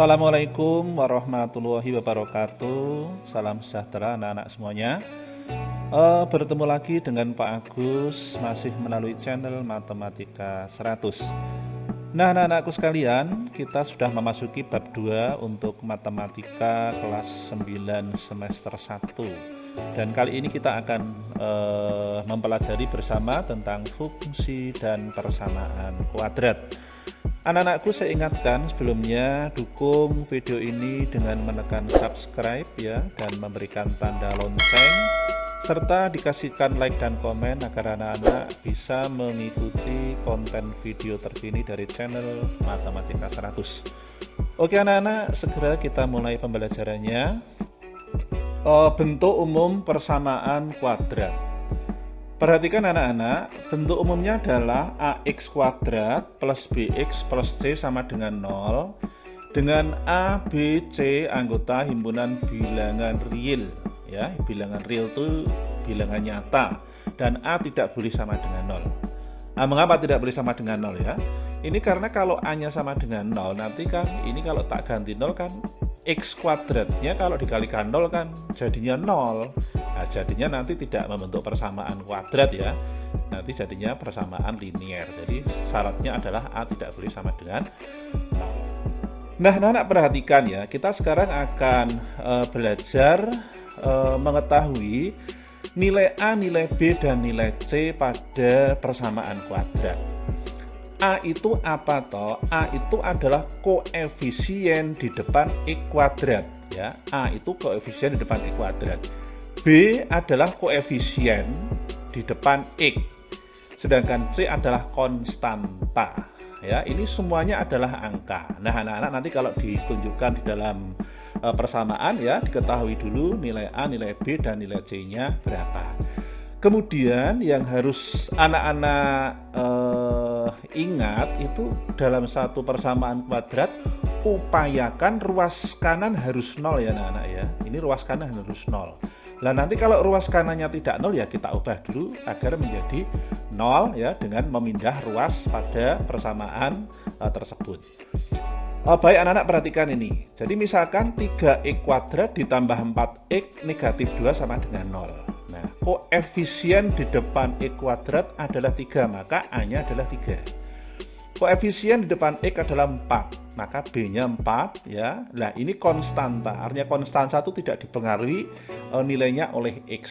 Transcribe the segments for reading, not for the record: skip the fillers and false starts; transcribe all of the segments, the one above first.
Assalamualaikum warahmatullahi wabarakatuh. Salam sejahtera anak-anak semuanya. Bertemu lagi dengan Pak Agus, masih melalui channel Matematika 100. Nah, anak-anakku sekalian, kita sudah memasuki bab 2 untuk Matematika kelas 9 semester 1. Dan kali ini kita akan mempelajari bersama tentang fungsi dan persamaan kuadrat. Anak-anakku, saya ingatkan sebelumnya, dukung video ini dengan menekan subscribe ya, dan memberikan tanda lonceng, serta dikasihkan like dan komen agar anak-anak bisa mengikuti konten video terkini dari channel Matematika 100. Oke anak-anak, segera kita mulai pembelajarannya. Bentuk umum persamaan kuadrat. Perhatikan anak-anak, bentuk umumnya adalah ax kuadrat plus bx plus c sama dengan 0, dengan a, b, c anggota himpunan bilangan real ya. Bilangan real itu bilangan nyata, dan a tidak boleh sama dengan 0. Mengapa tidak boleh sama dengan 0 ya? Ini karena kalau a nya sama dengan 0, nanti kan ini kalau tak ganti 0 kan x kuadratnya kalau dikalikan 0 kan jadinya 0. Nah, jadinya nanti tidak membentuk persamaan kuadrat ya. Nanti jadinya persamaan linier. Jadi syaratnya adalah a tidak boleh sama dengan 0. Nah, anak-anak perhatikan ya. Kita sekarang akan belajar mengetahui nilai a, nilai b, dan nilai c pada persamaan kuadrat. A itu apa toh? A itu adalah koefisien di depan x kuadrat ya. A itu koefisien di depan x kuadrat. B adalah koefisien di depan x. Sedangkan C adalah konstanta ya. Ini semuanya adalah angka. Nah, anak-anak nanti kalau ditunjukkan di dalam persamaan ya, diketahui dulu nilai A, nilai B, dan nilai C-nya berapa. Kemudian yang harus anak-anak ingat itu dalam satu persamaan kuadrat, upayakan ruas kanan harus 0 ya anak-anak ya. Ini ruas kanan harus 0. Nah, nanti kalau ruas kanannya tidak 0 ya kita ubah dulu agar menjadi 0 ya, dengan memindah ruas pada persamaan tersebut. Baik anak-anak, perhatikan ini. Jadi misalkan 3x kuadrat ditambah 4x negatif 2 sama dengan 0. Nah, koefisien di depan x kuadrat adalah 3, maka a-nya adalah 3. Koefisien di depan x adalah 4, maka b-nya 4 ya. Nah, ini konstanta. Artinya konstanta itu tidak dipengaruhi nilainya oleh x.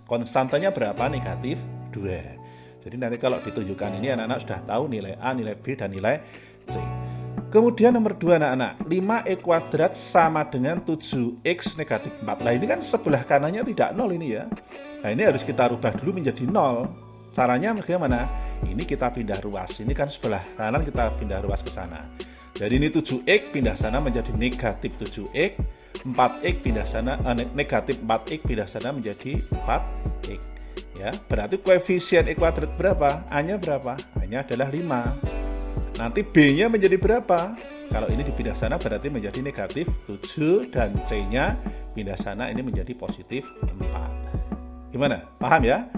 Konstantanya berapa? Negatif 2. Jadi nanti kalau ditunjukkan ini anak-anak sudah tahu nilai a, nilai b, dan nilai c. Kemudian nomor 2 anak-anak, 5x kuadrat sama dengan 7x negatif 4. Nah, ini kan sebelah kanannya tidak 0 ini ya. Nah, ini harus kita rubah dulu menjadi 0. Caranya bagaimana? Ini kita pindah ruas. Ini kan sebelah kanan, kita pindah ruas ke sana. Jadi ini 7x pindah sana menjadi negatif 7x, 4x pindah sana, negatif 4x pindah sana menjadi 4x. Ya, berarti koefisien x kuadrat berapa? A-nya berapa? A-nya adalah 5. Nanti B-nya menjadi berapa? Kalau ini dipindah sana berarti menjadi negatif 7, dan C-nya pindah sana ini menjadi positif 4. Gimana? Paham ya?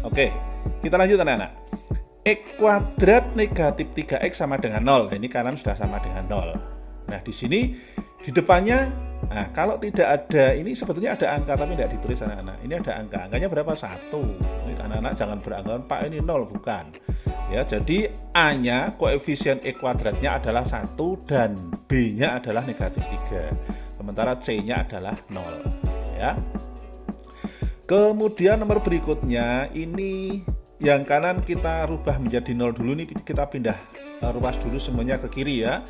Oke, kita lanjut anak-anak. X kuadrat negatif 3x sama dengan 0. Nah, ini kanan sudah sama dengan 0. Nah, di sini di depannya, nah kalau tidak ada, ini sebetulnya ada angka tapi tidak ditulis anak-anak. Ini ada angka. Angkanya berapa? 1. Ini anak-anak jangan beranggapan Pak ini 0, bukan. Ya, jadi A-nya koefisien x kuadratnya adalah 1 dan B-nya adalah negatif 3. Sementara C-nya adalah 0 ya. Kemudian nomor berikutnya, ini yang kanan kita rubah menjadi 0 dulu nih, kita pindah ruas dulu semuanya ke kiri ya.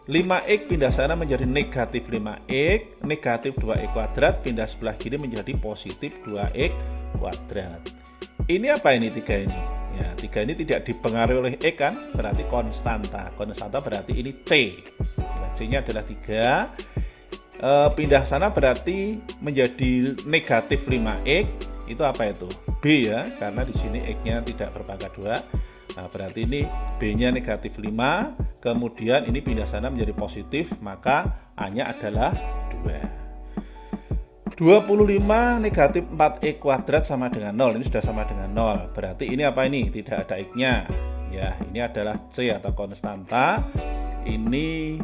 5x pindah sana menjadi negatif 5x, negatif 2x kuadrat pindah sebelah kiri menjadi positif 2x kuadrat. Ini apa ini 3 ini? Ya, 3 ini tidak dipengaruhi oleh x kan, berarti konstanta. Konstanta berarti ini C. Nah, C-nya adalah 3. Pindah sana berarti menjadi negatif 5x. Itu apa itu? B ya, karena di sini x-nya tidak berpangkat 2. Nah, berarti ini B-nya negatif 5. Kemudian ini pindah sana menjadi positif, maka A-nya adalah 2. 25 negatif 4x kuadrat sama dengan 0. Ini sudah sama dengan 0. Berarti ini apa ini? Tidak ada x-nya. Ya, ini adalah C atau konstanta. Ini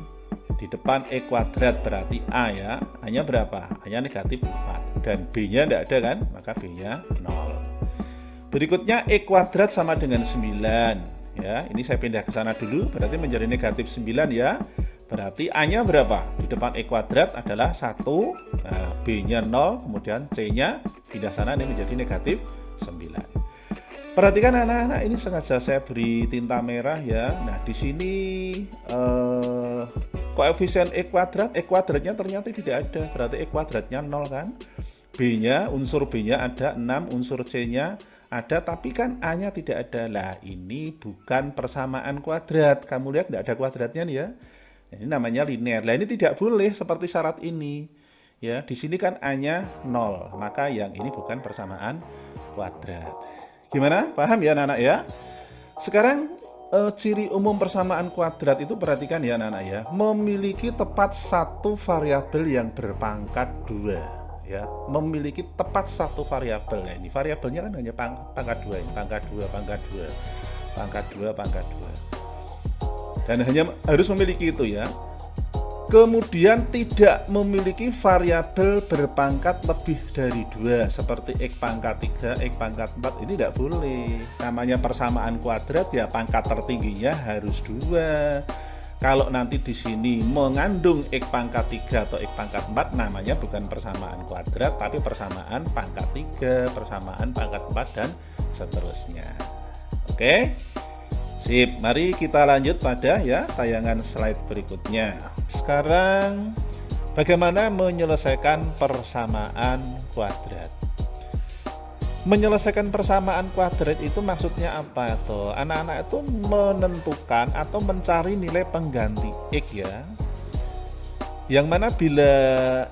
di depan E kuadrat berarti A ya. A-nya berapa? A-nya negatif 4. Dan B-nya tidak ada kan? Maka B-nya 0. Berikutnya E kuadrat sama dengan 9. Ya, ini saya pindah ke sana dulu, berarti menjadi negatif 9 ya. Berarti A-nya berapa? Di depan E kuadrat adalah 1, nah, B-nya 0, kemudian C-nya pindah sana, ini menjadi negatif 9. Perhatikan anak-anak, ini sengaja saya beri tinta merah ya. Nah, di sini koefisien E kuadratnya ternyata tidak ada, berarti E kuadratnya 0 kan. B-nya, unsur B-nya ada 6, unsur C-nya ada, tapi kan A-nya tidak ada. Lah, ini bukan persamaan kuadrat. Kamu lihat tidak ada kuadratnya nih ya. Ini namanya linear. Lah, ini tidak boleh seperti syarat ini. Ya, di sini kan A-nya 0, maka yang ini bukan persamaan kuadrat. Gimana? Paham ya anak-anak ya? Sekarang ciri umum persamaan kuadrat itu perhatikan ya anak-anak ya. Memiliki tepat satu variabel yang berpangkat 2 ya. Memiliki tepat satu variabel. Nah, ini variabelnya kan hanya pangkat 2 ini, pangkat 2, pangkat 2, pangkat 2, pangkat 2. Dan hanya harus memiliki itu ya. Kemudian tidak memiliki variabel berpangkat lebih dari 2 seperti X pangkat 3, X pangkat 4, ini tidak boleh. Namanya persamaan kuadrat ya, pangkat tertingginya harus 2. Kalau nanti di sini mengandung X pangkat 3 atau X pangkat 4, namanya bukan persamaan kuadrat tapi persamaan pangkat 3, persamaan pangkat 4 dan seterusnya. Oke? Sip, mari kita lanjut pada ya tayangan slide berikutnya. Sekarang bagaimana menyelesaikan persamaan kuadrat? Menyelesaikan persamaan kuadrat itu maksudnya apa tuh? Anak-anak itu menentukan atau mencari nilai pengganti X ya. Yang mana bila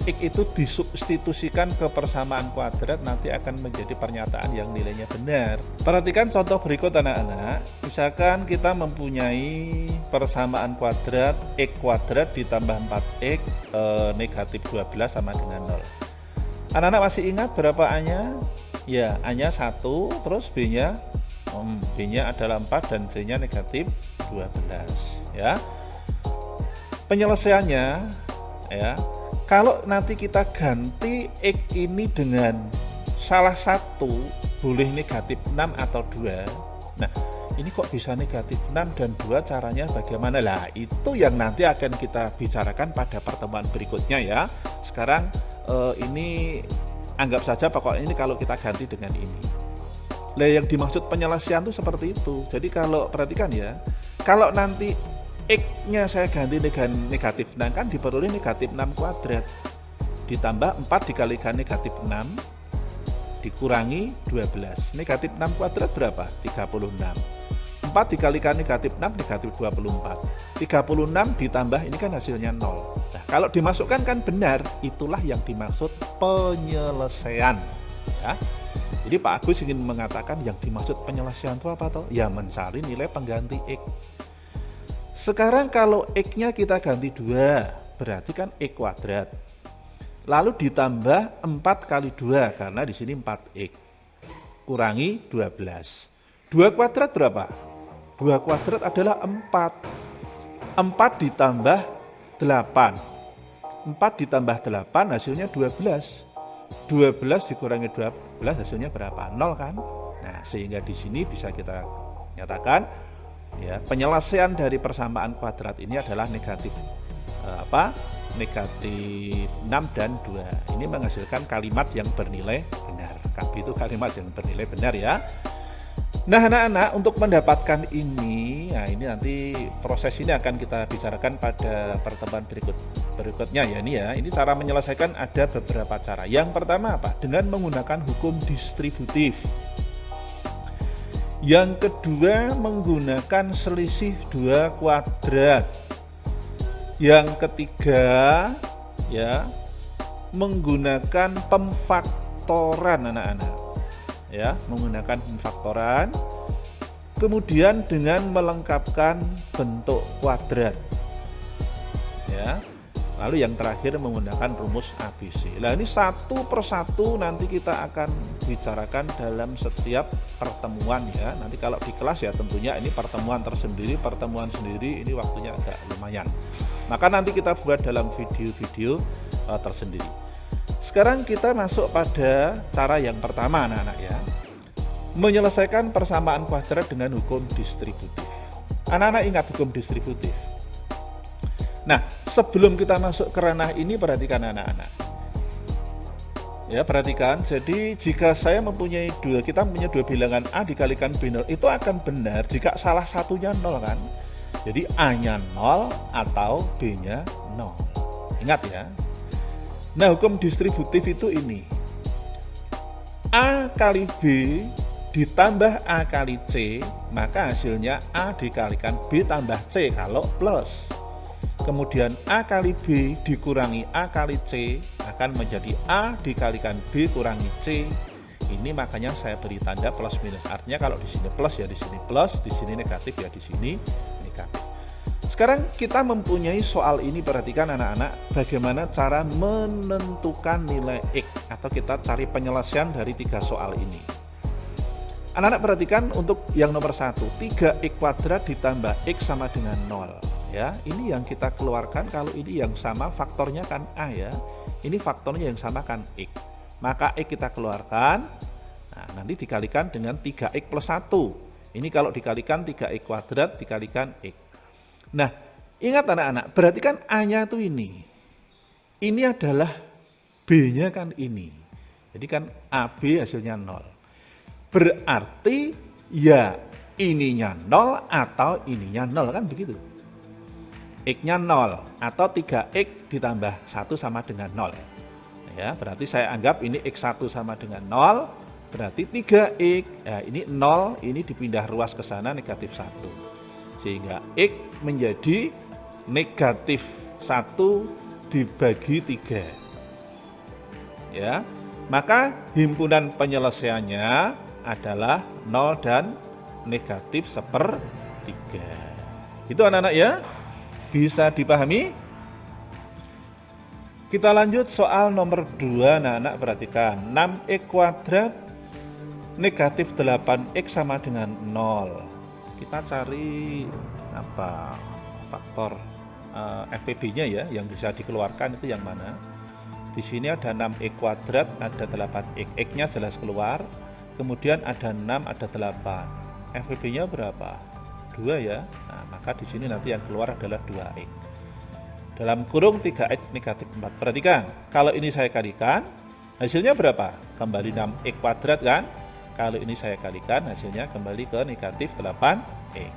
X itu disubstitusikan ke persamaan kuadrat nanti akan menjadi pernyataan yang nilainya benar. Perhatikan contoh berikut anak-anak. Misalkan kita mempunyai persamaan kuadrat X kuadrat ditambah 4X negatif 12 sama dengan 0. Anak-anak masih ingat berapa A-nya? Ya, A-nya 1, terus B-nya adalah 4 dan C-nya negatif 12 ya. Penyelesaiannya ya, kalau nanti kita ganti X ini dengan salah satu, boleh negatif 6 atau 2. Nah, ini kok bisa negatif 6 dan 2, caranya bagaimana? Lah, itu yang nanti akan kita bicarakan pada pertemuan berikutnya ya. Sekarang ini anggap saja pokoknya ini kalau kita ganti dengan ini. Lah, yang dimaksud penyelesaian itu seperti itu. Jadi kalau perhatikan ya, kalau nanti X-nya saya ganti dengan negatif 6 kan diperoleh negatif 6 kuadrat ditambah 4 dikalikan negatif 6 dikurangi 12. Negatif 6 kuadrat berapa? 36. 4 dikalikan negatif 6 negatif 24. 36 ditambah ini kan hasilnya 0. Nah, kalau dimasukkan kan benar, itulah yang dimaksud penyelesaian ya. Jadi Pak Agus ingin mengatakan yang dimaksud penyelesaian itu apa toh? Ya, mencari nilai pengganti X. Sekarang kalau X-nya kita ganti 2, berarti kan X kuadrat. Lalu ditambah 4 kali 2, karena di sini 4X. Kurangi 12. 2 kuadrat berapa? 2 kuadrat adalah 4. 4 ditambah 8. 4 ditambah 8 hasilnya 12. 12 dikurangi 12 hasilnya berapa? 0 kan? Nah, sehingga di sini bisa kita nyatakan ya, penyelesaian dari persamaan kuadrat ini adalah negatif negatif 6 dan 2. Ini menghasilkan kalimat yang bernilai benar. KB itu kalimat yang bernilai benar ya. Nah anak-anak, untuk mendapatkan ini, nah ini nanti proses ini akan kita bicarakan pada pertemuan berikutnya ya. Ini cara menyelesaikan ada beberapa cara. Yang pertama apa? Dengan menggunakan hukum distributif. Yang kedua menggunakan selisih 2 kuadrat. Yang ketiga ya, menggunakan pemfaktoran anak-anak. Ya, menggunakan pemfaktoran. Kemudian dengan melengkapkan bentuk kuadrat. Ya. Lalu yang terakhir menggunakan rumus ABC. Nah ini satu persatu nanti kita akan bicarakan dalam setiap pertemuan ya. Nanti kalau di kelas ya tentunya ini pertemuan tersendiri, ini waktunya agak lumayan. Maka nanti kita buat dalam video-video tersendiri. Sekarang kita masuk pada cara yang pertama anak-anak ya. Menyelesaikan persamaan kuadrat dengan hukum distributif. Anak-anak ingat hukum distributif. Nah, sebelum kita masuk ke ranah ini, perhatikan anak-anak. Ya, perhatikan. Jadi, jika saya mempunyai kita mempunyai dua bilangan A dikalikan B0, itu akan benar jika salah satunya 0 kan? Jadi, A-nya 0 atau B-nya 0. Ingat ya. Nah, hukum distributif itu ini. A kali B ditambah A kali C, maka hasilnya A dikalikan B tambah C kalau plus. Kemudian A kali B dikurangi A kali C akan menjadi A dikalikan B kurangi C. Ini makanya saya beri tanda plus minus. Artinya kalau di sini plus ya di sini plus, di sini negatif ya di sini negatif. Sekarang kita mempunyai soal ini, perhatikan anak-anak bagaimana cara menentukan nilai X atau kita cari penyelesaian dari 3 soal ini. Anak-anak perhatikan untuk yang nomor 1, 3x kuadrat ditambah X sama dengan 0. Ya, ini yang kita keluarkan. Kalau ini yang sama faktornya kan A ya. Ini faktornya yang sama kan X. Maka X kita keluarkan. Nah, nanti dikalikan dengan 3x plus 1. Ini kalau dikalikan 3x kuadrat dikalikan X. Nah, ingat anak-anak, berarti kan A-nya itu ini. Ini adalah B-nya kan ini. Jadi kan AB hasilnya 0. Berarti ya ininya 0 atau ininya 0 kan begitu. X-nya 0 atau 3x ditambah 1 sama dengan 0. Ya, berarti saya anggap ini X1 sama dengan 0, berarti 3x. Ya, ini 0, ini dipindah ruas ke sana negatif 1. Sehingga X menjadi negatif 1 dibagi 3. Ya, maka himpunan penyelesaiannya adalah 0 dan negatif 1/3. Itu anak-anak ya. Bisa dipahami? Kita lanjut soal nomor 2, anak-anak perhatikan. 6x kuadrat negatif 8x sama dengan 0. Kita cari apa? Faktor FPB-nya ya, yang bisa dikeluarkan itu yang mana? Di sini ada 6x kuadrat, ada 8x. X-nya jelas keluar. Kemudian ada 6, ada 8. FPB-nya berapa? 2 ya. Nah, maka di sini nanti yang keluar adalah 2x. Dalam kurung 3x negatif 4. Perhatikan, kalau ini saya kalikan, hasilnya berapa? Kembali 6x kuadrat kan? Kalau ini saya kalikan, hasilnya kembali ke negatif 8x.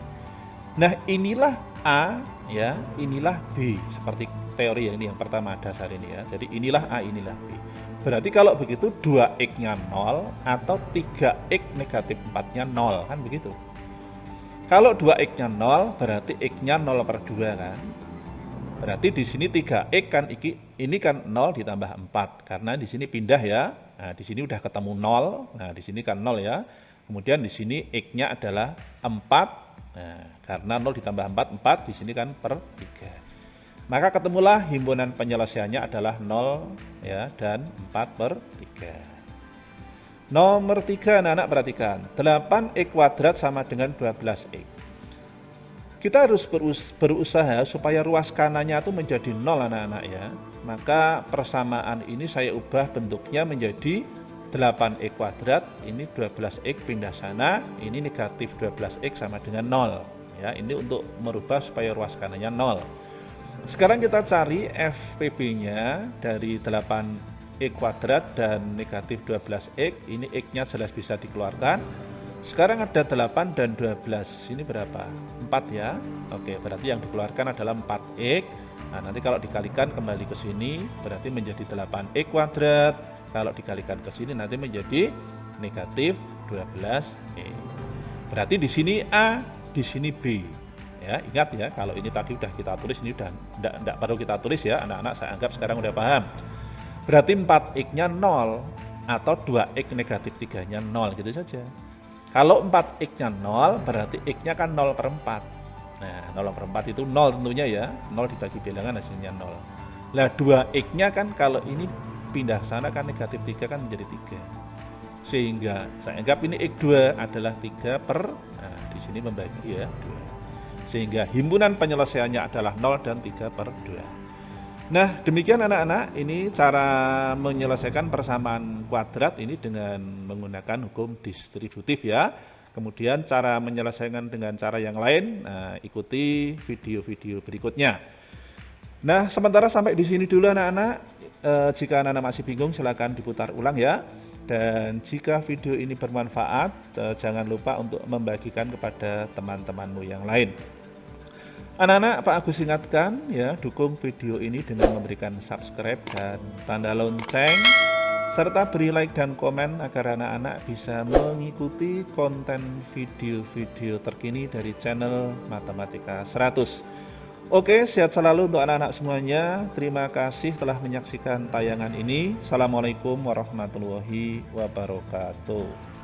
Nah, inilah A ya, inilah B. Seperti teori yang ini yang pertama dasar ini ya. Jadi inilah A, inilah B. Berarti kalau begitu 2x-nya 0 atau 3x negatif 4-nya 0 kan begitu. Kalau 2x-nya 0 berarti x-nya 0/2 kan. Berarti di sini 3x kan ini kan 0 ditambah 4 karena di sini pindah ya. Nah, di sini udah ketemu 0. Nah, di sini kan 0 ya. Kemudian di sini x-nya adalah 4. Nah, karena 0 ditambah 4 di sini kan per 3. Maka ketemulah himpunan penyelesaiannya adalah 0 ya dan 4/3. Nomor 3, anak-anak perhatikan. 8x kuadrat sama dengan 12x. Kita harus berusaha supaya ruas kanannya itu menjadi 0 anak-anak ya. Maka persamaan ini saya ubah bentuknya menjadi 8x kuadrat, ini 12x pindah sana, ini negatif 12x sama dengan 0. Ya, ini untuk merubah supaya ruas kanannya 0. Sekarang kita cari FPB-nya dari 8x kuadrat dan negatif 12x. Ini x-nya jelas bisa dikeluarkan. Sekarang ada 8 dan 12. Ini berapa? 4 ya. Oke, berarti yang dikeluarkan adalah 4x. Nah, nanti kalau dikalikan kembali ke sini berarti menjadi 8x kuadrat. Kalau dikalikan ke sini nanti menjadi negatif 12x. Berarti di sini A, di sini B. Ya, ingat ya, kalau ini tadi udah kita tulis, ini udah enggak perlu kita tulis ya, anak-anak saya anggap sekarang udah paham. Berarti 4x-nya 0 atau 2x negatif 3-nya 0 gitu saja. Kalau 4x-nya 0 berarti x-nya kan 0/4. Nah, 0/4 itu 0 tentunya ya, 0 dibagi bilangan hasilnya 0. Lah 2x-nya kan kalau ini pindah sana kan negatif 3 kan menjadi 3. Sehingga saya anggap ini x2 adalah 3 per, nah di sini membagi ya 2. Sehingga himpunan penyelesaiannya adalah 0 dan 3 per 2. Nah demikian anak-anak, ini cara menyelesaikan persamaan kuadrat ini dengan menggunakan hukum distributif ya. Kemudian cara menyelesaikan dengan cara yang lain, nah, ikuti video-video berikutnya. Nah sementara sampai di sini dulu anak-anak. Jika anak-anak masih bingung silahkan diputar ulang ya. Dan jika video ini bermanfaat, jangan lupa untuk membagikan kepada teman-temanmu yang lain. Anak-anak, Pak Agus ingatkan ya, dukung video ini dengan memberikan subscribe dan tanda lonceng, serta beri like dan komen agar anak-anak bisa mengikuti konten video-video terkini dari channel Matematika 100. Oke, sehat selalu untuk anak-anak semuanya. Terima kasih telah menyaksikan tayangan ini. Assalamualaikum warahmatullahi wabarakatuh.